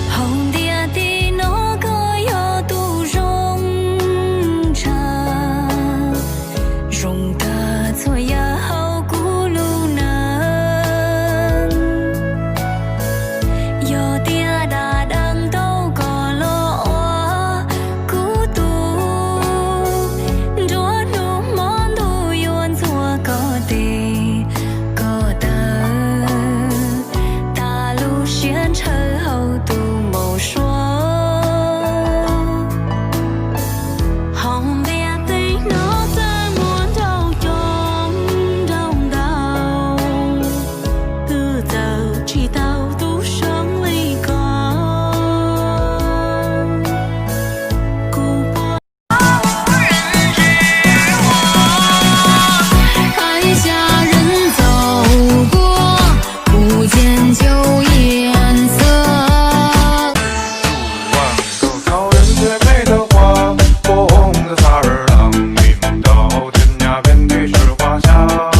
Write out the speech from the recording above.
红的的那个要都融成，融的错呀好咕噜呢，有的大当都个了我孤独，着路忙都愿做个的个的，大路线车后都。说红的对那在我头中中到，不走去到都胜利高，古柏人知我，看下人走过，不见旧颜色。最美的花，火红的萨日朗，你梦到天涯遍地是花香。